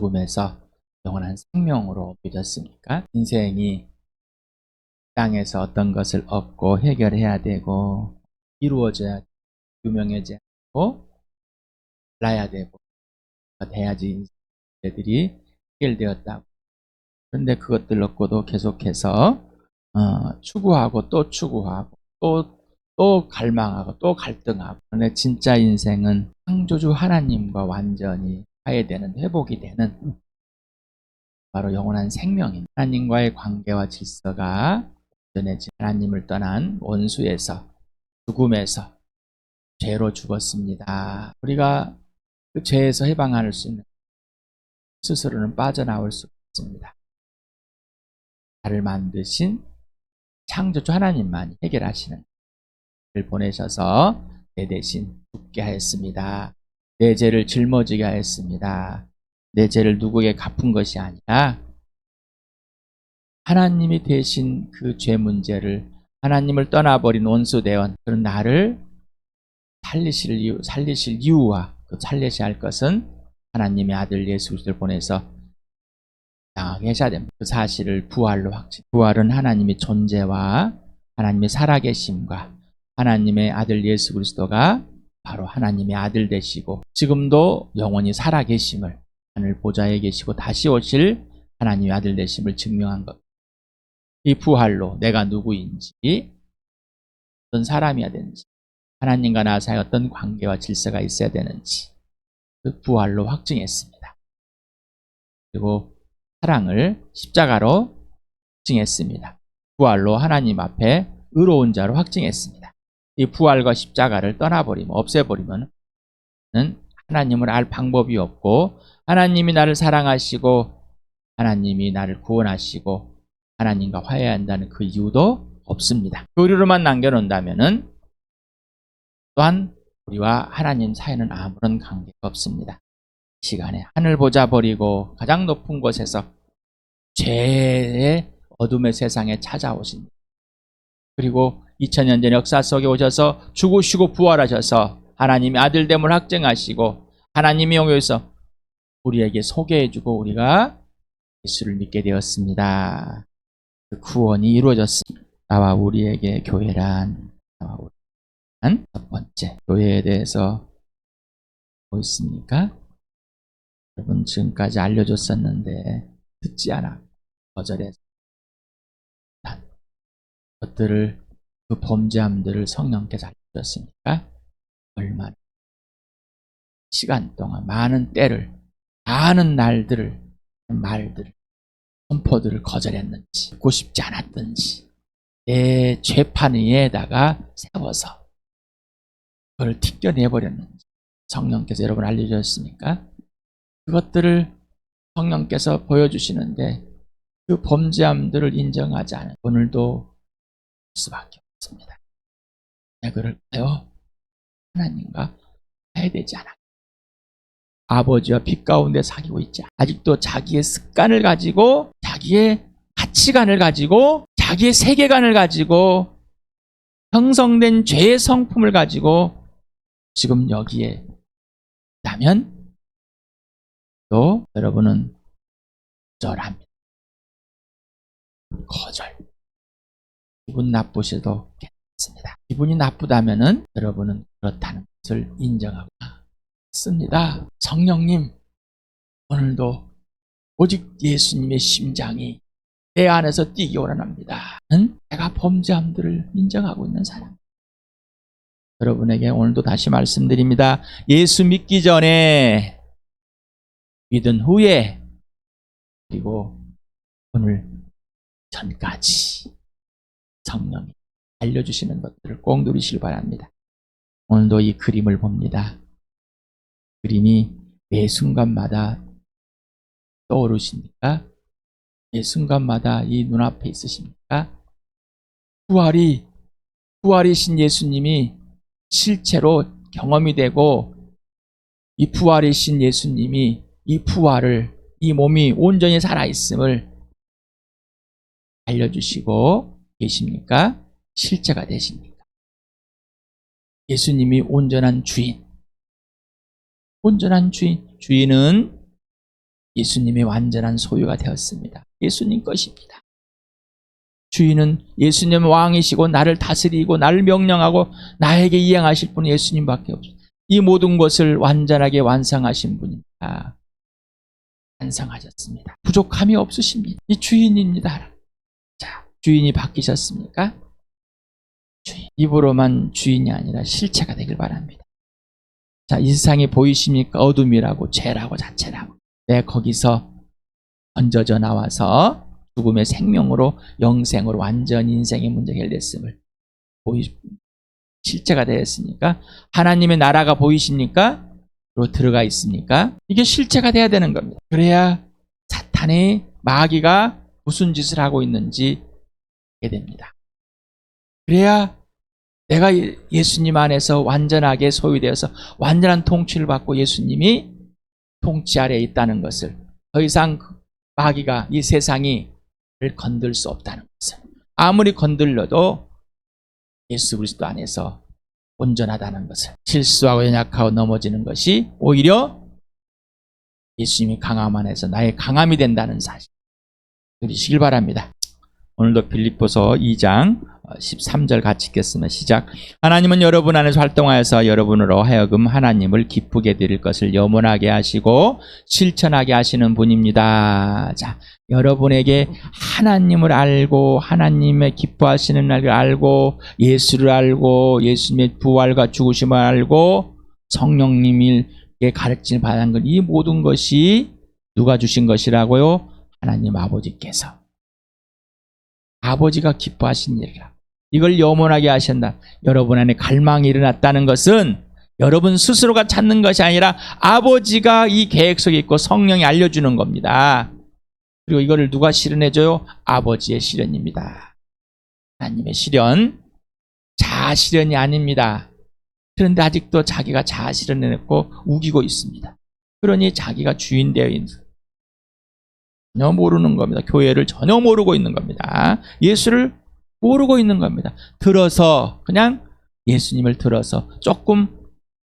죽음에서 영원한 생명으로 믿었습니까? 인생이 땅에서 어떤 것을 얻고 해결해야 되고 이루어져야 되고 유명해져야 되고 나야 되고 돼야지 인생들이 해결되었다고. 그런데 그것들 놓고도 계속해서 추구하고 또 추구하고 또 갈망하고 또 갈등하고. 그런데 진짜 인생은 창조주 하나님과 완전히 화해되는, 회복이 되는 바로 영원한 생명인 하나님과의 관계와 질서가 전해진, 하나님을 떠난 원수에서, 죽음에서 죄로 죽었습니다. 우리가 그 죄에서 해방할 수 있는, 스스로는 빠져나올 수 없습니다. 나를 만드신 창조주 하나님만이 해결하시는, 를 보내셔서 내 대신 죽게 하였습니다. 내 죄를 짊어지게 하였습니다. 내 죄를 누구에게 갚은 것이 아니라 하나님이 대신 그 죄 문제를, 하나님을 떠나버린 원수되었던 그런 나를 살리실 이유와 그 살리셔야 할 것은 하나님의 아들 예수 그리스도를 보내서 당하게 하셔야 됩니다. 그 사실을 부활로 확증. 부활은 하나님의 존재와 하나님의 살아계심과 하나님의 아들 예수 그리스도가 바로 하나님의 아들 되시고 지금도 영원히 살아계심을, 하늘 보좌에 계시고 다시 오실 하나님의 아들 되심을 증명한 것. 이 부활로 내가 누구인지, 어떤 사람이어야 되는지, 하나님과 나 사이에 어떤 관계와 질서가 있어야 되는지 그 부활로 확증했습니다. 그리고 사랑을 십자가로 확증했습니다. 부활로 하나님 앞에 의로운 자로 확증했습니다. 이 부활과 십자가를 떠나버리면, 없애버리면 하나님을 알 방법이 없고, 하나님이 나를 사랑하시고 하나님이 나를 구원하시고 하나님과 화해한다는 그 이유도 없습니다. 교리로만 남겨놓는다면 또한 우리와 하나님 사이에는 아무런 관계가 없습니다. 시간에 하늘 보자 버리고 가장 높은 곳에서 죄의 어둠의 세상에 찾아오신, 그리고 2000년 전 역사 속에 오셔서 죽으시고 부활하셔서 하나님의 아들됨을 확증하시고 하나님의 영역에서 우리에게 소개해주고 우리가 예수를 믿게 되었습니다. 그 구원이 이루어졌습니다. 나와 우리에게 교회란, 나와 우리란 첫 번째, 교회에 대해서 뭐 있습니까? 여러분 지금까지 알려줬었는데 듣지 않아 거절해서 것들을, 그 범죄함들을 성령께서 알려줬습니까? 얼마나 시간 동안 많은 때를, 많은 날들을, 말들을, 선포들을 거절했는지, 듣고 싶지 않았던지, 내 죄판 위에다가 세워서 그걸 튕겨내버렸는지 성령께서 여러분 알려주셨습니까? 그것들을 성령께서 보여주시는데 그 범죄함들을 인정하지 않은 오늘도 수밖에 없습니다. 왜 그럴까요? 하나님과 해야 되지 않아. 아버지와 빛 가운데 사귀고 있지. 아직도 자기의 습관을 가지고, 자기의 가치관을 가지고, 자기의 세계관을 가지고 형성된 죄의 성품을 가지고 지금 여기에 있다면 또 여러분은 거절합니다. 거절. 기분 나쁘셔도 괜찮습니다. 기분이 나쁘다면은 여러분은 그렇다는 것을 인정하고 씁니다. 성령님, 오늘도 오직 예수님의 심장이 내 안에서 뛰기 원합니다. 내가 범죄함들을 인정하고 있는 사람. 여러분에게 오늘도 다시 말씀드립니다. 예수 믿기 전에, 믿은 후에, 그리고 오늘 전까지 성령이 알려주시는 것들을 꼭 누리시길 바랍니다. 오늘도 이 그림을 봅니다. 그림이 매 순간마다 떠오르십니까? 매 순간마다 이 눈앞에 있으십니까? 부활이신 예수님이 실체로 경험이 되고, 이 부활이신 예수님이 이 부활을, 이 몸이 온전히 살아있음을 알려주시고 계십니까? 실체가 되십니까? 예수님이 온전한 주인. 온전한 주인은 예수님의 완전한 소유가 되었습니다. 예수님 것입니다. 주인은 예수님 왕이시고 나를 다스리고 나를 명령하고 나에게 이행하실 분은 예수님밖에 없습니다. 이 모든 것을 완전하게 완성하신 분입니다. 완성하셨습니다. 부족함이 없으십니다. 이 주인입니다. 자, 주인이 바뀌셨습니까? 주인. 입으로만 주인이 아니라 실체가 되길 바랍니다. 자, 이 세상에 보이십니까? 어둠이라고 죄라고 자체라고. 내 거기서 던져져 나와서 죽음의 생명으로 영생으로 완전 인생의 문제가 해결됐음을 실체가 되었으니까 하나님의 나라가 보이십니까? 로 들어가 있습니까? 이게 실체가 돼야 되는 겁니다. 그래야 사탄의 마귀가 무슨 짓을 하고 있는지 알게 됩니다. 그래야 내가 예수님 안에서 완전하게 소유되어서 완전한 통치를 받고 예수님이 통치 아래에 있다는 것을, 더 이상 마귀가 이 세상이 건들 수 없다는 것을, 아무리 건들려도 예수 그리스도 안에서 온전하다는 것을, 실수하고 연약하고 넘어지는 것이 오히려 예수님이 강함 안에서 나의 강함이 된다는 사실 들으시길 바랍니다. 오늘도 빌립보서 2장 13절 같이 읽겠습니다. 시작. 하나님은 여러분 안에서 활동하여서 여러분으로 하여금 하나님을 기쁘게 드릴 것을 염원하게 하시고 실천하게 하시는 분입니다. 자, 여러분에게 하나님을 알고 하나님의 기뻐하시는 날을 알고 예수를 알고 예수님의 부활과 죽으심을 알고 성령님의 가르침을 받은 것, 이 모든 것이 누가 주신 것이라고요? 하나님 아버지께서. 아버지가 기뻐하신 일이라. 이걸 염원하게 하신다. 여러분 안에 갈망이 일어났다는 것은 여러분 스스로가 찾는 것이 아니라 아버지가 이 계획 속에 있고 성령이 알려주는 겁니다. 그리고 이거를 누가 실현해줘요? 아버지의 실현입니다. 하나님의 실현, 자아 실현이 아닙니다. 그런데 아직도 자기가 자아 실현해놓고 우기고 있습니다. 그러니 자기가 주인 되어 있는, 전혀 모르는 겁니다. 교회를 전혀 모르고 있는 겁니다. 예수를 모르고 있는 겁니다. 들어서, 그냥 예수님을 들어서 조금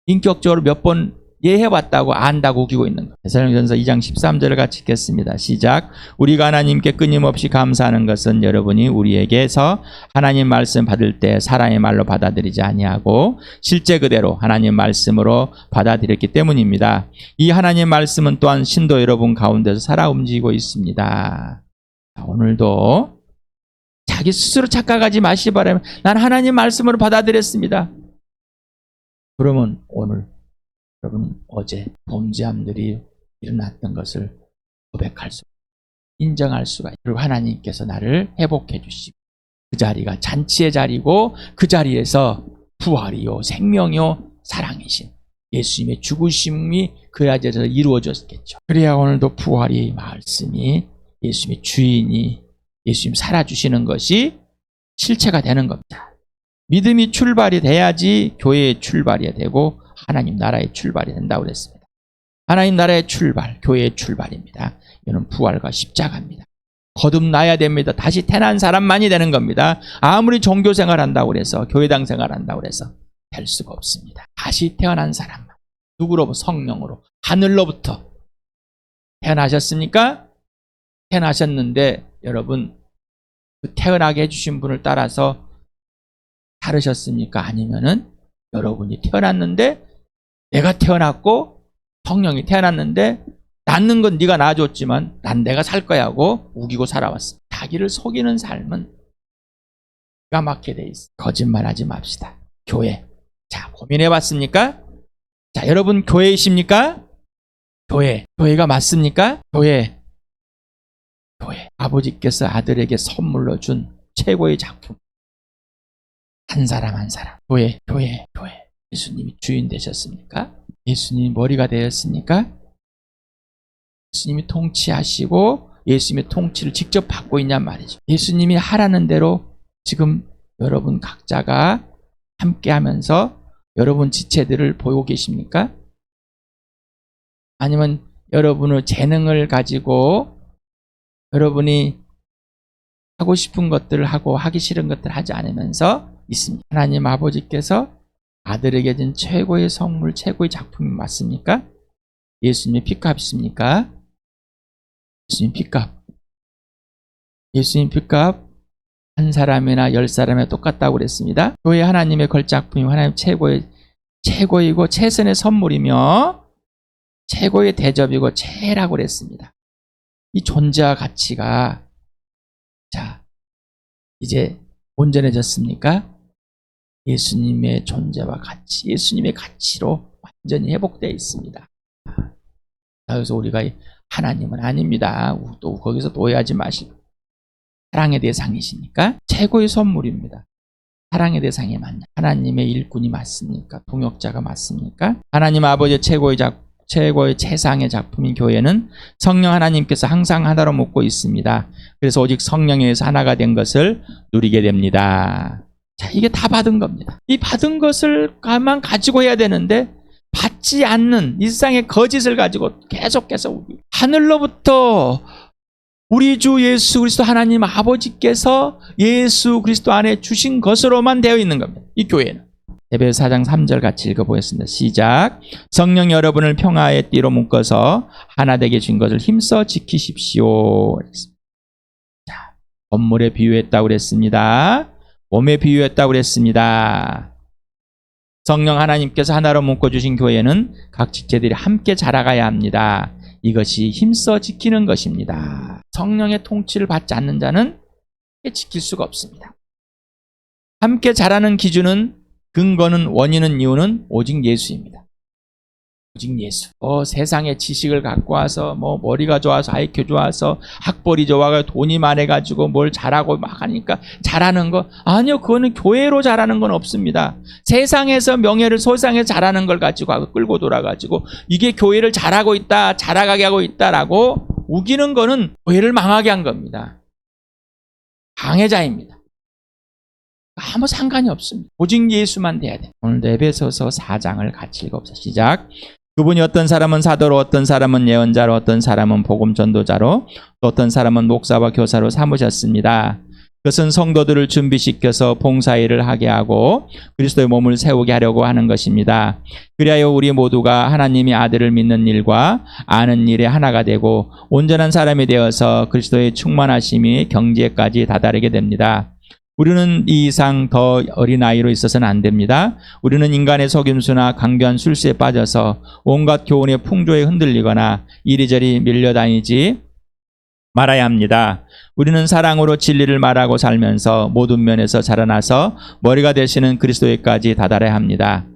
인격적으로 몇 번 예해봤다고 안다고 우기고 있는 거예요. 데살로니가전서 2장 13절을 같이 읽겠습니다. 시작. 우리가 하나님께 끊임없이 감사하는 것은 여러분이 우리에게서 하나님 말씀 받을 때 사람의 말로 받아들이지 아니하고 실제 그대로 하나님 말씀으로 받아들였기 때문입니다. 이 하나님 말씀은 또한 신도 여러분 가운데서 살아 움직이고 있습니다. 자, 오늘도 자기 스스로 착각하지 마시기 바랍니다. 난 하나님 말씀으로 받아들였습니다. 그러면 오늘 여러분 어제 범죄함들이 일어났던 것을 고백할 수, 인정할 수가 있고, 그리고 하나님께서 나를 회복해 주시고 그 자리가 잔치의 자리고 그 자리에서 부활이요 생명이요 사랑이신 예수님의 죽으심이 그 자리에서 이루어졌겠죠. 그래야 오늘도 부활이 말씀이 예수님의 주인이 예수님 살아주시는 것이 실체가 되는 겁니다. 믿음이 출발이 돼야지 교회의 출발이 되고 하나님 나라의 출발이 된다고 그랬습니다. 하나님 나라의 출발, 교회의 출발입니다. 이는 부활과 십자가입니다. 거듭나야 됩니다. 다시 태어난 사람만이 되는 겁니다. 아무리 종교생활 한다고 그래서 교회당 생활 한다고 그래서 될 수가 없습니다. 다시 태어난 사람만. 누구로부터? 성령으로. 하늘로부터 태어나셨습니까? 태어나셨는데 여러분 그 태어나게 해주신 분을 따라서 살으셨습니까? 아니면은 여러분이 태어났는데 내가 태어났고 성령이 태어났는데 낳는 건 네가 낳아줬지만 난 내가 살 거야 하고 우기고 살아왔어. 자기를 속이는 삶은 기가 막히게 돼 있어. 거짓말하지 맙시다. 교회. 자, 고민해봤습니까? 자, 여러분 교회이십니까? 교회. 교회가 맞습니까? 교회. 교회. 아버지께서 아들에게 선물로 준 최고의 작품. 한 사람 한 사람. 교회. 교회. 교회. 예수님이 주인 되셨습니까? 예수님이 머리가 되었습니까? 예수님이 통치하시고 예수님의 통치를 직접 받고 있냔 말이죠. 예수님이 하라는 대로 지금 여러분 각자가 함께 하면서 여러분 지체들을 보고 계십니까? 아니면 여러분의 재능을 가지고 여러분이 하고 싶은 것들을 하고 하기 싫은 것들을 하지 않으면서 있습니다. 하나님 아버지께서 아들에게 준 최고의 선물, 최고의 작품이 맞습니까? 예수님의 피값입니까? 예수님 핏값. 예수님 핏값 한 사람이나 10사람이나 똑같다고 그랬습니다. 교회 하나님의 걸작품이 하나님 최고이고 최선의 선물이며 최고의 대접이고 최애라고 그랬습니다. 이 존재와 가치가 자 이제 온전해졌습니까? 예수님의 존재와 가치, 예수님의 가치로 완전히 회복되어 있습니다. 그래서 우리가 하나님은 아닙니다. 또 거기서 오해하지 마시고 사랑의 대상이시니까 최고의 선물입니다. 사랑의 대상이 맞냐? 하나님의 일꾼이 맞습니까? 동역자가 맞습니까? 하나님 아버지의 최고의 최상의 작품인 교회는 성령 하나님께서 항상 하나로 묶고 있습니다. 그래서 오직 성령에 의해서 하나가 된 것을 누리게 됩니다. 자, 이게 다 받은 겁니다. 이 받은 것을만 가지고 해야 되는데 받지 않는 이 세상의 거짓을 가지고 계속해서 하늘로부터 우리 주 예수 그리스도 하나님 아버지께서 예수 그리스도 안에 주신 것으로만 되어 있는 겁니다. 이 교회는. 에베소 4장 3절 같이 읽어보겠습니다. 시작. 성령 여러분을 평화의 띠로 묶어서 하나 되게 준 것을 힘써 지키십시오. 자, 건물에 비유했다고 그랬습니다. 몸에 비유했다고 그랬습니다. 성령 하나님께서 하나로 묶어주신 교회는 각 지체들이 함께 자라가야 합니다. 이것이 힘써 지키는 것입니다. 성령의 통치를 받지 않는 자는 지킬 수가 없습니다. 함께 자라는 기준은 근거는 원인은 이유는 오직 예수입니다. 오직 예수. 세상의 지식을 갖고 와서 머리가 좋아서 IQ 좋아서 학벌이 좋아서 돈이 많아가지고 뭘 잘하고 막 하니까 잘하는 거 아니요. 그거는 교회로 잘하는 건 없습니다. 세상에서 명예를 세상에 잘하는 걸 가지고 끌고 돌아가지고 이게 교회를 잘하고 있다 잘하게 하고 있다라고 우기는 거는 교회를 망하게 한 겁니다. 방해자입니다. 아무 상관이 없습니다. 오직 예수만 돼야 돼. 오늘도 에베소서 4장을 같이 읽어봅시다. 시작. 그분이 어떤 사람은 사도로 어떤 사람은 예언자로 어떤 사람은 복음 전도자로 또 어떤 사람은 목사와 교사로 삼으셨습니다. 그것은 성도들을 준비시켜서 봉사일을 하게 하고 그리스도의 몸을 세우게 하려고 하는 것입니다. 그리하여 우리 모두가 하나님의 아들을 믿는 일과 아는 일에 하나가 되고 온전한 사람이 되어서 그리스도의 충만하심이 경지에까지 다다르게 됩니다. 우리는 이 이상 더 어린아이로 있어서는 안 됩니다. 우리는 인간의 속임수나 강교한 술수에 빠져서 온갖 교훈의 풍조에 흔들리거나 이리저리 밀려다니지 말아야 합니다. 우리는 사랑으로 진리를 말하고 살면서 모든 면에서 자라나서 머리가 되시는 그리스도에까지 다다라야 합니다.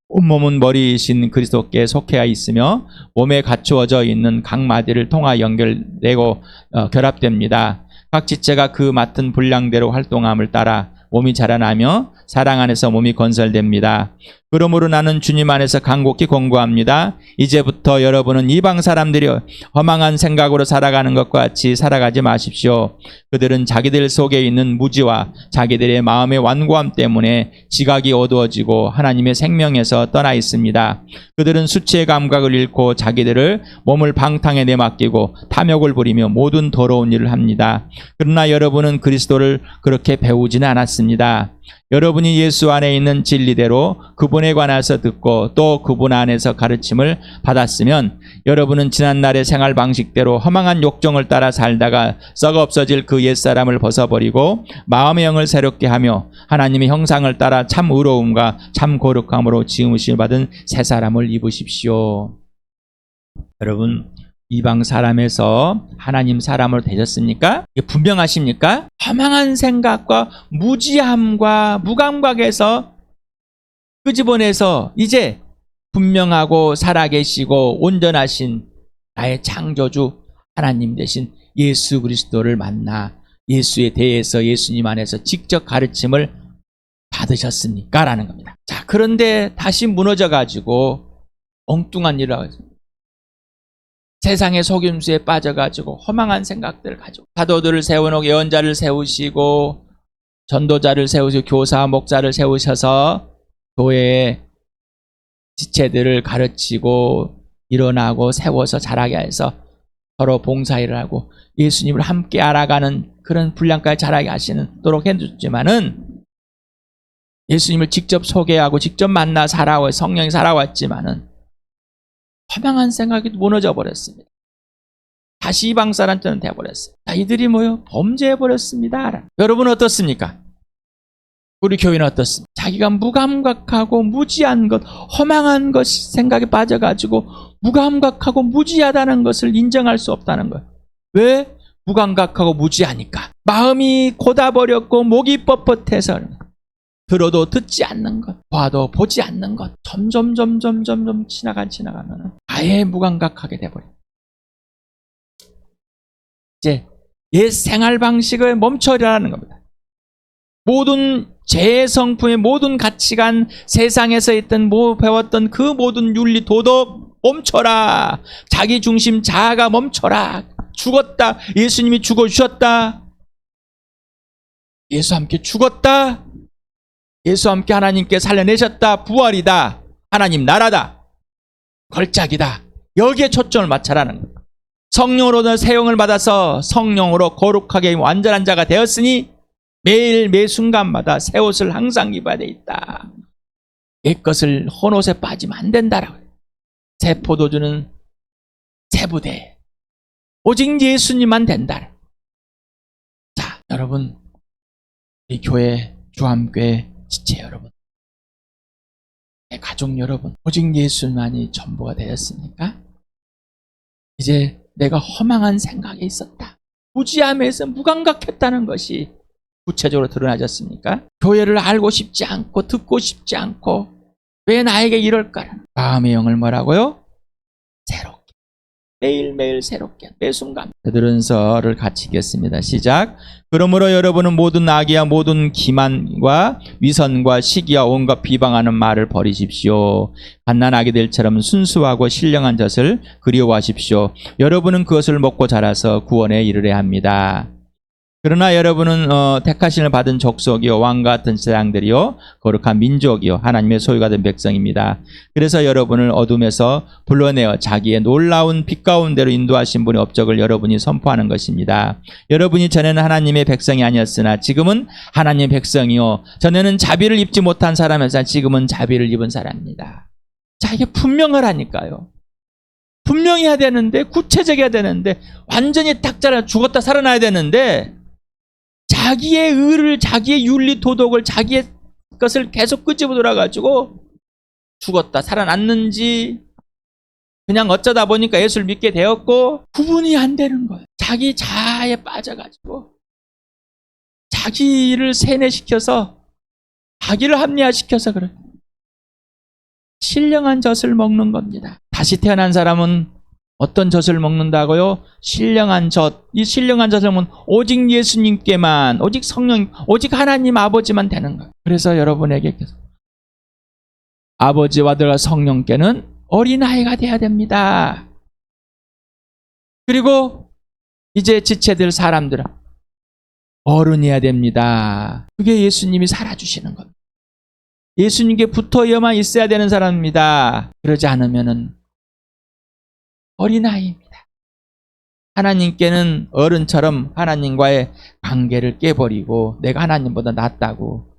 온몸은 머리이신 그리스도께 속해 있으며 몸에 갖추어져 있는 각 마디를 통하 연결되고 결합됩니다. 각 지체가 그 맡은 분량대로 활동함을 따라 몸이 자라나며 사랑 안에서 몸이 건설됩니다. 그러므로 나는 주님 안에서 간곡히 권고합니다. 이제부터 여러분은 이방 사람들이 허망한 생각으로 살아가는 것과 같이 살아가지 마십시오. 그들은 자기들 속에 있는 무지와 자기들의 마음의 완고함 때문에 지각이 어두워지고 하나님의 생명에서 떠나 있습니다. 그들은 수치의 감각을 잃고 자기들을 몸을 방탕에 내맡기고 탐욕을 부리며 모든 더러운 일을 합니다. 그러나 여러분은 그리스도를 그렇게 배우지는 않았습니다. 여러분이 예수 안에 있는 진리대로 그분에 관해서 듣고 또 그분 안에서 가르침을 받았으면 여러분은 지난날의 생활 방식대로 허망한 욕정을 따라 살다가 썩어 없어질 그 옛사람을 벗어버리고 마음의 영을 새롭게 하며 하나님의 형상을 따라 참 의로움과 참 거룩함으로 지음을 받은 새 사람을 입으십시오. 여러분 이방 사람에서 하나님 사람으로 되셨습니까? 이게 분명하십니까? 허망한 생각과 무지함과 무감각에서 끄집어내서 이제 분명하고 살아계시고 온전하신 나의 창조주 하나님 되신 예수 그리스도를 만나 예수에 대해서 예수님 안에서 직접 가르침을 받으셨습니까? 라는 겁니다. 자, 그런데 다시 무너져가지고 엉뚱한 일을 하고 있습니다. 세상의 속임수에 빠져가지고 허망한 생각들을 가지고 사도들을 세워놓고 예언자를 세우시고 전도자를 세우시고 교사, 목사를 세우셔서 교회의 지체들을 가르치고 일어나고 세워서 자라게 해서 서로 봉사일을 하고 예수님을 함께 알아가는 그런 분량까지 자라게 하시도록 해주지만은 예수님을 직접 소개하고 직접 만나 살아와 성령이 살아왔지만은 허망한 생각이 무너져 버렸습니다. 다시 이방 사람처럼 돼버렸어요. 자, 이들이 뭐요? 범죄해버렸습니다. 여러분 어떻습니까? 우리 교회는 어떻습니까? 자기가 무감각하고 무지한 것, 허망한 것 생각에 빠져가지고 무감각하고 무지하다는 것을 인정할 수 없다는 거예요. 왜? 무감각하고 무지하니까. 마음이 고다버렸고 목이 뻣뻣해서 들어도 듣지 않는 것, 봐도 보지 않는 것, 점점 지나가면 아예 무감각하게 돼버려요. 이제 옛 생활 방식을 멈춰라는 겁니다. 모든 재성품의 모든 가치관, 세상에서 있던 배웠던 그 모든 윤리, 도덕 멈춰라. 자기 중심 자아가 멈춰라. 죽었다. 예수님이 죽어주셨다. 예수와 함께 죽었다. 예수와 함께 하나님께 살려내셨다. 부활이다. 하나님 나라다. 걸작이다. 여기에 초점을 맞춰라는 거예요. 성령으로 세용을 받아서 성령으로 거룩하게 완전한 자가 되었으니 매일 매 순간마다 새 옷을 항상 입어야 돼 있다. 옛것을 헌옷에 빠지면 안 된다라고 해요. 새 포도주는 새 부대. 오직 예수님만 된다. 자, 여러분, 이 교회, 주함교회 지체 여러분, 가족 여러분, 오직 예수만이 전부가 되었습니까? 이제 내가 허망한 생각에 있었다. 무지함에서 무감각했다는 것이 구체적으로 드러나졌습니까? 교회를 알고 싶지 않고 듣고 싶지 않고 왜 나에게 이럴까? 마음의 영을 뭐라고요? 새롭게. 매일매일 새롭게. 매 순간. 베드로전서를 같이 읽겠습니다. 시작. 그러므로 여러분은 모든 악의와 모든 기만과 위선과 시기와 온갖 비방하는 말을 버리십시오. 갓난 아기들처럼 순수하고 신령한 젖을 그리워하십시오. 여러분은 그것을 먹고 자라서 구원에 이르려야 합니다. 그러나 여러분은 택하심을 받은 족속이요 왕과 같은 세상들이요 거룩한 민족이요 하나님의 소유가 된 백성입니다. 그래서 여러분을 어둠에서 불러내어 자기의 놀라운 빛 가운데로 인도하신 분의 업적을 여러분이 선포하는 것입니다. 여러분이 전에는 하나님의 백성이 아니었으나 지금은 하나님의 백성이요 전에는 자비를 입지 못한 사람이었으나 지금은 자비를 입은 사람입니다. 자, 이게 분명하라니까요. 분명해야 되는데, 구체적이어야 되는데, 완전히 딱 잘라 죽었다 살아나야 되는데, 자기의 의를, 자기의 윤리, 도덕을, 자기의 것을 계속 끄집어 들어가지고 죽었다 살아났는지 그냥 어쩌다 보니까 예수를 믿게 되었고 구분이 안 되는 거예요. 자기 자아에 빠져가지고 자기를 세뇌시켜서 자기를 합리화시켜서 그래요. 신령한 젖을 먹는 겁니다. 다시 태어난 사람은 어떤 젖을 먹는다고요? 신령한 젖. 이 신령한 젖을 먹으면 오직 예수님께만, 오직 성령, 오직 하나님 아버지만 되는 거예요. 그래서 여러분에게 아버지와 아들과 성령께는 어린아이가 돼야 됩니다. 그리고 이제 지체들 사람들은 어른이어야 됩니다. 그게 예수님이 살아주시는 겁니다. 예수님께 붙어야만 있어야 되는 사람입니다. 그러지 않으면은 어린아이입니다. 하나님께는 어른처럼 하나님과의 관계를 깨버리고 내가 하나님보다 낫다고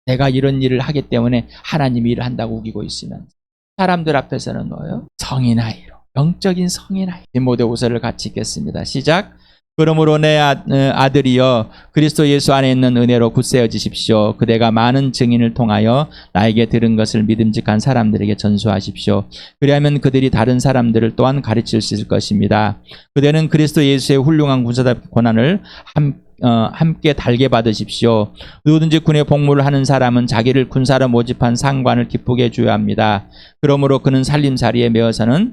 내가 이런 일을 하기 때문에 하나님이 일을 한다고 우기고 있으면 사람들 앞에서는 뭐예요? 성인아이로, 영적인 성인아이. 디모데후서를 같이 읽겠습니다. 시작. 그러므로 내 아들이여 그리스도 예수 안에 있는 은혜로 굳세어지십시오. 그대가 많은 증인을 통하여 나에게 들은 것을 믿음직한 사람들에게 전수하십시오. 그리하면 그들이 다른 사람들을 또한 가르칠 수 있을 것입니다. 그대는 그리스도 예수의 훌륭한 군사다 고난을 함께 달게 받으십시오. 누구든지 군의 복무를 하는 사람은 자기를 군사로 모집한 상관을 기쁘게 해줘야 합니다. 그러므로 그는 살림살이에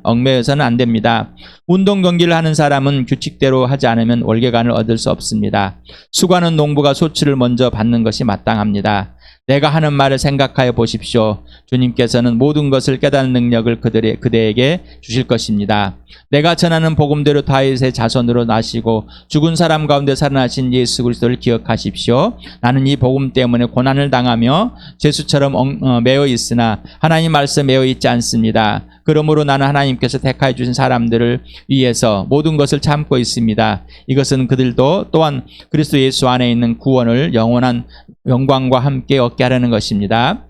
얽매여서는 안 됩니다. 운동 경기를 하는 사람은 규칙대로 하지 않으면 월계관을 얻을 수 없습니다. 수고하는 농부가 소출을 먼저 받는 것이 마땅합니다. 내가 하는 말을 생각하여 보십시오. 주님께서는 모든 것을 깨닫는 능력을 그대에게 주실 것입니다. 내가 전하는 복음대로 다윗의 자손으로 나시고 죽은 사람 가운데 살아나신 예수 그리스도를 기억하십시오. 나는 이 복음 때문에 고난을 당하며 죄수처럼 매어 있으나 하나님 말씀에 매어 있지 않습니다. 그러므로 나는 하나님께서 택하여 주신 사람들을 위해서 모든 것을 참고 있습니다. 이것은 그들도 또한 그리스도 예수 안에 있는 구원을 영원한 영광과 함께 얻게 하려는 것입니다.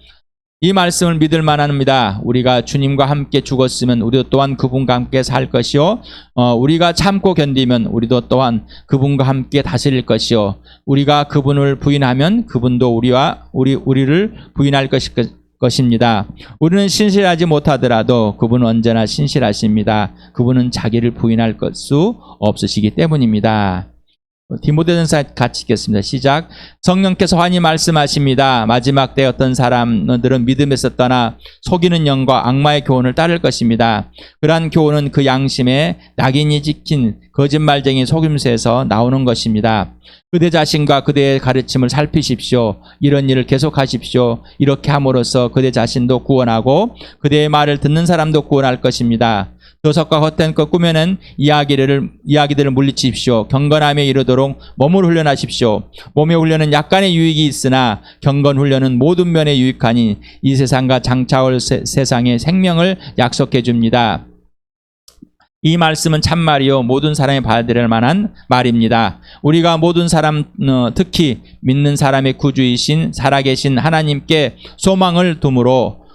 이 말씀을 믿을 만합니다. 우리가 주님과 함께 죽었으면 우리도 또한 그분과 함께 살 것이요, 우리가 참고 견디면 우리도 또한 그분과 함께 다스릴 것이요, 우리가 그분을 부인하면 그분도 우리를 부인할 것입니다. 우리는 신실하지 못하더라도 그분은 언제나 신실하십니다. 그분은 자기를 부인할 수 없으시기 때문입니다. 디모데전서 같이 읽겠습니다. 시작. 성령께서 환히 말씀하십니다. 마지막 때 어떤 사람들은 믿음에서 떠나 속이는 영과 악마의 교훈을 따를 것입니다. 그러한 교훈은 그 양심에 낙인이 찍힌 거짓말쟁이 속임수에서 나오는 것입니다. 그대 자신과 그대의 가르침을 살피십시오. 이런 일을 계속하십시오. 이렇게 함으로써 그대 자신도 구원하고 그대의 말을 듣는 사람도 구원할 것입니다. 도석과 헛된 것 꾸며낸 이야기들을 물리치십시오. 경건함에 이르도록 몸을 훈련하십시오. 몸의 훈련은 약간의 유익이 있으나 경건 훈련은 모든 면에 유익하니 이 세상과 장차올 세상의 생명을 약속해 줍니다. 이 말씀은 참말이요 모든 사람이 받아들일 만한 말입니다. 우리가 모든 사람, 특히 믿는 사람의 구주이신 살아계신 하나님께 소망을 두므로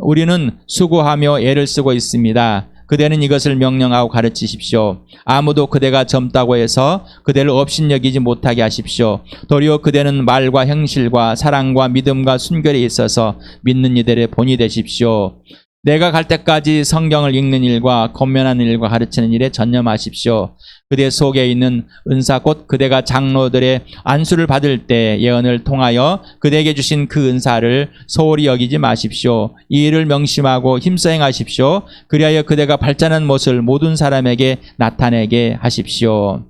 우리는 수고하며 애를 쓰고 있습니다. 그대는 이것을 명령하고 가르치십시오. 아무도 그대가 젊다고 해서 그대를 업신여기지 못하게 하십시오. 도리어 그대는 말과 행실과 사랑과 믿음과 순결에 있어서 믿는 이들의 본이 되십시오. 내가 갈 때까지 성경을 읽는 일과 권면하는 일과 가르치는 일에 전념하십시오. 그대 속에 있는 은사 곧 그대가 장로들의 안수를 받을 때 예언을 통하여 그대에게 주신 그 은사를 소홀히 여기지 마십시오. 이 일을 명심하고 힘써 행하십시오. 그리하여 그대가 발전한 모습을 모든 사람에게 나타내게 하십시오.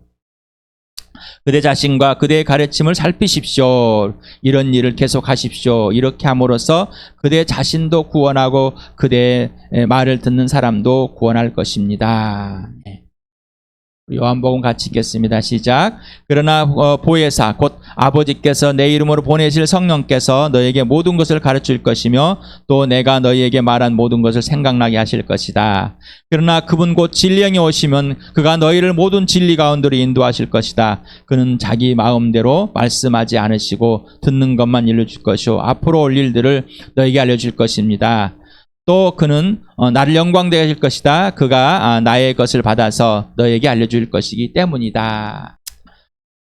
그대 자신과 그대의 가르침을 살피십시오. 이런 일을 계속하십시오. 이렇게 함으로써 그대 자신도 구원하고 그대의 말을 듣는 사람도 구원할 것입니다. 요한복음 같이 읽겠습니다. 시작. 그러나 보혜사 곧 아버지께서 내 이름으로 보내실 성령께서 너에게 모든 것을 가르칠 것이며 또 내가 너희에게 말한 모든 것을 생각나게 하실 것이다. 그러나 그분 곧 진리형이 오시면 그가 너희를 모든 진리 가운데로 인도하실 것이다. 그는 자기 마음대로 말씀하지 않으시고 듣는 것만 일러줄 것이요 앞으로 올 일들을 너희에게 알려줄 것입니다. 또 그는 나를 영광되게 하실 것이다. 그가 나의 것을 받아서 너에게 알려줄 것이기 때문이다.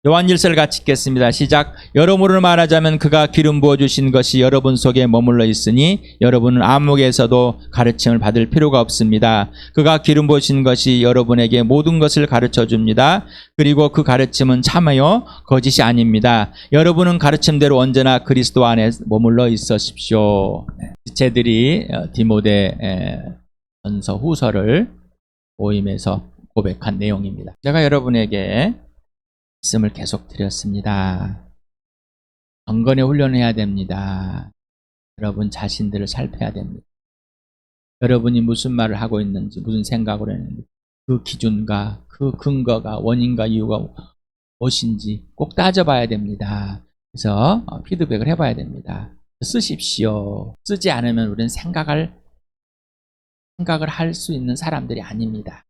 요한일서를 같이 읽겠습니다. 시작. 여러모로 말하자면 그가 기름 부어주신 것이 여러분 속에 머물러 있으니 여러분은 아무에게서도 가르침을 받을 필요가 없습니다. 그가 기름 부으신 것이 여러분에게 모든 것을 가르쳐줍니다. 그리고 그 가르침은 참하여 거짓이 아닙니다. 여러분은 가르침대로 언제나 그리스도 안에 머물러 있으십시오. 지체들이 디모데 전서 후서를 모임에서 고백한 내용입니다. 제가 여러분에게 말씀을 계속 드렸습니다. 경건의 훈련을 해야 됩니다. 여러분 자신들을 살펴야 됩니다. 여러분이 무슨 말을 하고 있는지, 무슨 생각을 했는지, 그 기준과 그 근거가, 원인과 이유가 무엇인지 꼭 따져봐야 됩니다. 그래서 피드백을 해봐야 됩니다. 쓰십시오. 쓰지 않으면 우리는 생각을 할 수 있는 사람들이 아닙니다.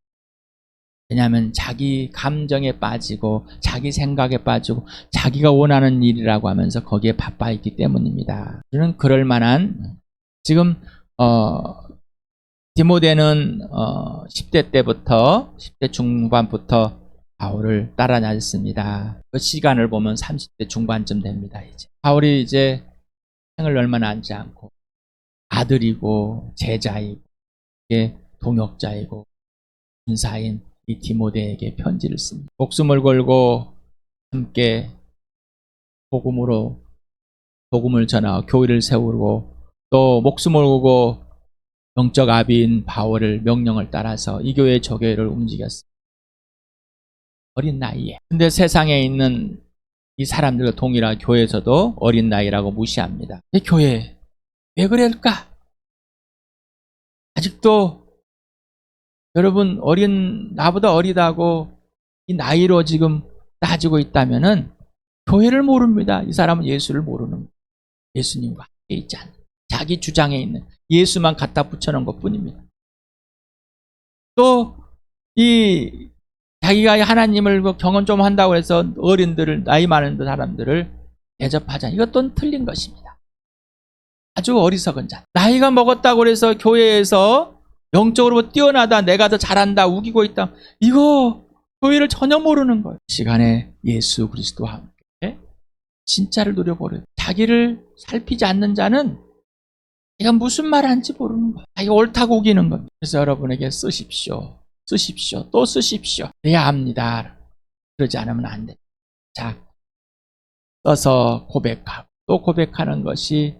왜냐하면 자기 감정에 빠지고 자기 생각에 빠지고 자기가 원하는 일이라고 하면서 거기에 바빠 있기 때문입니다. 우리는 그럴 만한 지금 디모데는 10대 때부터 10대 중반부터 바울을 따라다녔습니다. 그 시간을 보면 30대 중반쯤 됩니다. 이제 바울이 이제 생을 얼마 나지 않고 아들이고 제자이고 동역자이고 군사인 이 디모데에게 편지를 씁니다. 목숨을 걸고 함께 복음을 전하고 교회를 세우고 또 목숨을 걸고 영적 아비인 바울을 명령을 따라서 이 교회 저 교회를 움직였습니다. 어린 나이에. 근데 세상에 있는 이 사람들과 동일하게 교회에서도 어린 나이라고 무시합니다. 이 교회 왜 그럴까? 아직도 여러분 나보다 어리다고 이 나이로 지금 따지고 있다면은 교회를 모릅니다. 이 사람은 예수를 모르는 거예요. 예수님과 함께 있지 않는 자기 주장에 있는 예수만 갖다 붙여놓은 것뿐입니다. 또 이 자기가 하나님을 경험 좀 한다고 해서 어린들을 나이 많은 사람들을 대접하자. 이것도 틀린 것입니다. 아주 어리석은 자. 나이가 먹었다고 해서 교회에서 영적으로 뛰어나다, 내가 더 잘한다, 우기고 있다. 이거 교회를 전혀 모르는 거예요. 이 시간에 예수 그리스도와 함께 진짜를 누려보려. 자기를 살피지 않는 자는 내가 무슨 말을 하는지 모르는 거예요. 이거 옳다고 우기는 겁니다. 그래서 여러분에게 쓰십시오. 쓰십시오. 또 쓰십시오. 그래야 합니다. 그러지 않으면 안 돼. 자, 써서 고백하고 또 고백하는 것이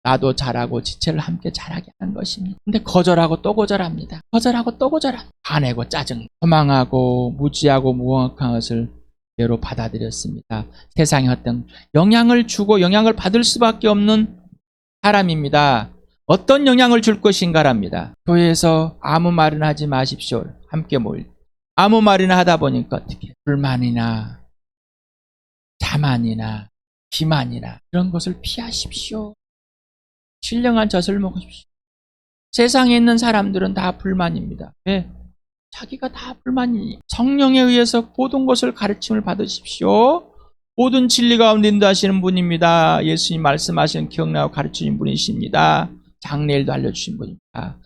나도 잘하고 지체를 함께 잘하게 하는 것입니다. 근데 거절하고 또 거절합니다. 거절하고 또 거절합니다. 화내고 짜증, 허망하고 무지하고 무용한 것을 그대로 받아들였습니다. 세상에 어떤 영향을 주고 영향을 받을 수밖에 없는 사람입니다. 어떤 영향을 줄 것인가랍니다. 교회에서 아무 말이나 하지 마십시오. 함께 모일. 아무 말이나 하다 보니까 어떻게 불만이나 자만이나 기만이나 이런 것을 피하십시오. 신령한 젖을 먹으십시오. 세상에 있는 사람들은 다 불만입니다. 왜? 자기가 다 불만이니. 성령에 의해서 모든 것을 가르침을 받으십시오. 모든 진리 가운데 인도하시는 분입니다. 예수님 말씀하시는 기억나고 가르치신 분이십니다. 장래일도 알려주신 분입니다.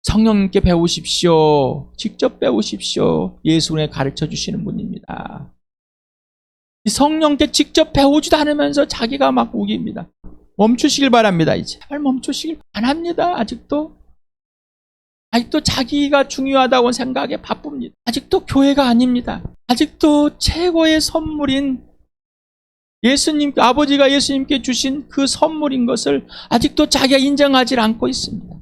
성령님께 배우십시오. 직접 배우십시오. 예수님에 가르쳐 주시는 분입니다. 성령께 직접 배우지도 않으면서 자기가 막 우깁니다. 멈추시길 바랍니다. 이제 제발 멈추시길 안 합니다. 아직도 자기가 중요하다고 생각에 바쁩니다. 아직도 교회가 아닙니다. 아직도 최고의 선물인 예수님, 아버지가 예수님께 주신 그 선물인 것을 아직도 자기가 인정하지 않고 있습니다.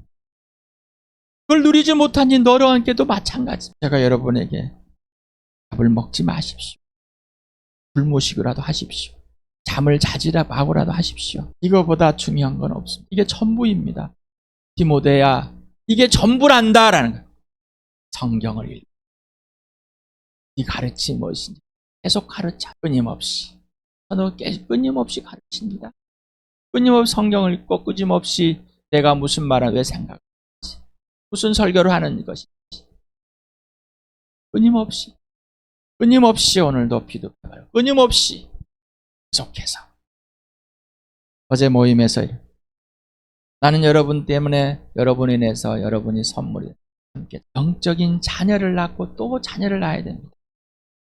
그걸 누리지 못하니 너러한테도 마찬가지입니다. 제가 여러분에게 밥을 먹지 마십시오. 굶으시기라도 하십시오. 잠을 자지라고 하십시오. 이거보다 중요한 건 없습니다. 이게 전부입니다. 디모데야, 이게 전부란다라는 거예요. 성경을 읽고 이 가르침이 무엇인지 계속 가르쳐. 끊임없이. 저도 끊임없이 가르칩니다. 끊임없이 성경을 읽고 끊임없이 내가 무슨 말을 왜 생각하는지, 무슨 설교를 하는 것인지 끊임없이 오늘도 피드백을 끊임없이 계속해서. 어제 모임에서 나는 여러분 때문에, 여러분에 인해서 여러분이 선물이 함께 영적인 자녀를 낳고 또 자녀를 낳아야 됩니다.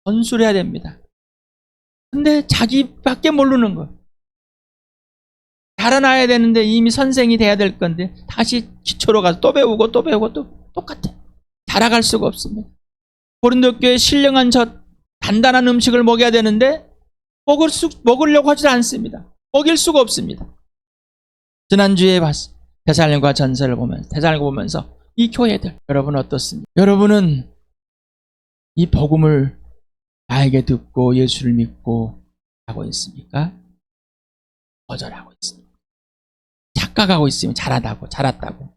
건술해야 됩니다. 근데 자기밖에 모르는 거. 자라나야 되는데 이미 선생이 돼야 될 건데 다시 기초로 가서 또 배우고 또 똑같아. 자라갈 수가 없습니다. 고린도 교회 신령한 젖 단단한 음식을 먹여야 되는데 먹으려고 하지 않습니다. 먹일 수가 없습니다. 지난주에 데살로니가 전서를 보면서 이 교회들 여러분 어떻습니까? 여러분은 이 복음을 나에게 듣고 예수를 믿고 하고 있습니까? 거절하고 있습니다. 착각하고 있으면 잘했다고.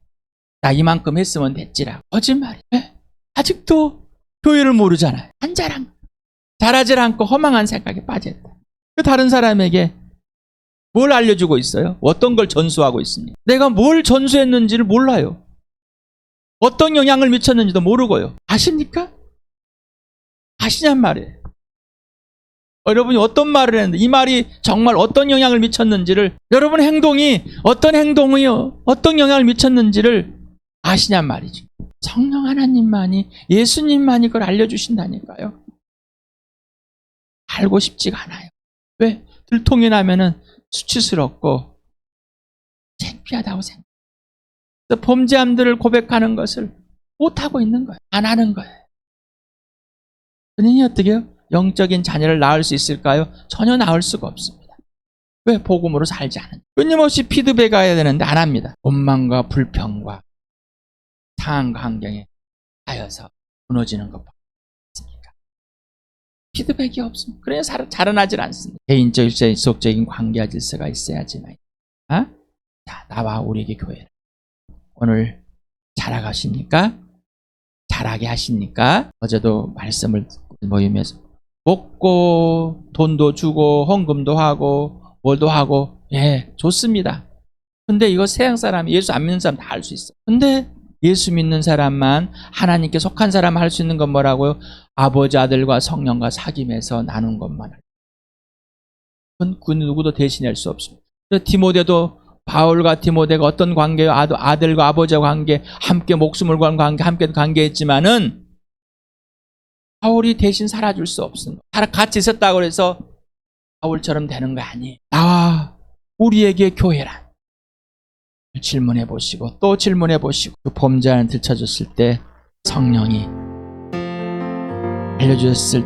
나 이만큼 했으면 됐지라고. 거짓말이에요. 왜? 아직도 교회를 모르잖아요. 안 잘하지 않고 허망한 생각에 빠졌다. 그 다른 사람에게 뭘 알려주고 있어요? 어떤 걸 전수하고 있습니까? 내가 뭘 전수했는지를 몰라요. 어떤 영향을 미쳤는지도 모르고요. 아십니까? 아시냔 말이에요. 여러분이 어떤 말을 했는데 이 말이 정말 어떤 영향을 미쳤는지를, 여러분의 행동이 어떤 영향을 미쳤는지를 아시냔 말이죠. 성령 하나님만이, 예수님만이 그걸 알려주신다니까요. 알고 싶지가 않아요. 왜? 들통이 나면은 수치스럽고 창피하다고 생각해요. 범죄함들을 고백하는 것을 못하고 있는 거예요. 안 하는 거예요. 그러니 어떻게 해요? 영적인 자녀를 낳을 수 있을까요? 전혀 낳을 수가 없습니다. 왜? 복음으로 살지 않은. 끊임없이 피드백해야 되는데 안 합니다. 원망과 불평과 상한 환경에 하여서 무너지는 것밖에 없습니까? 피드백이 없습니다. 그래서 자라나질 않습니다. 개인적, 지속적인 관계와 질서가 있어야지만. 자, 나와 우리에게 교회를 오늘 자라가십니까? 잘하게 하십니까? 어제도 말씀을 모임에서 먹고 돈도 주고 헌금도 하고 뭘도 하고, 예, 좋습니다. 근데 이거 세상 사람, 예수 안 믿는 사람 다 할 수 있어요. 근데 예수 믿는 사람만, 하나님께 속한 사람만 할 수 있는 건 뭐라고요? 아버지, 아들과 성령과 사귐에서 나눈 것만. 그건 그 누구도 대신할 수 없습니다. 디모데도 바울과 디모데가 어떤 관계요? 아들과 아버지와 관계, 함께 목숨을 건 관계, 함께 관계했지만은 바울이 대신 살아줄 수 없습니다. 같이 있었다고 해서 바울처럼 되는 거 아니에요. 나와 우리에게 교회란 질문해 보시고 또 질문해 보시고 그 범죄 안에 들쳐졌을 때 성령이 알려주셨을